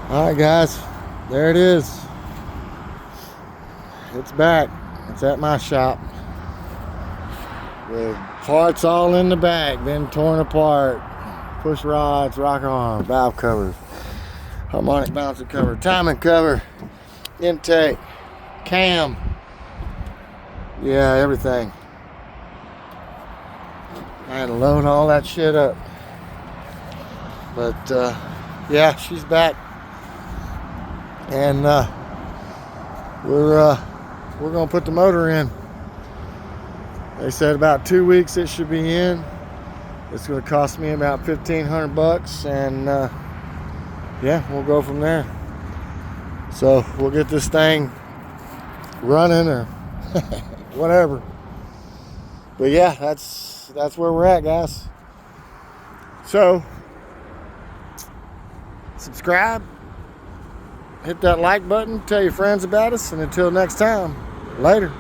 All right, guys, there it is. It's back. It's at my shop with parts all in the back, been torn apart. Push rods, rocker arm, valve covers, harmonic bouncer cover, timing cover, intake, cam. Yeah, everything. I had to load all that shit up. But yeah, she's back. And we're gonna put the motor in. They said about 2 weeks it should be in. It's gonna cost me about $1,500, and yeah, we'll go from there. So we'll get this thing running or whatever. But yeah, that's where we're at, guys. So subscribe, hit that like button, tell your friends about us, and until next time, later.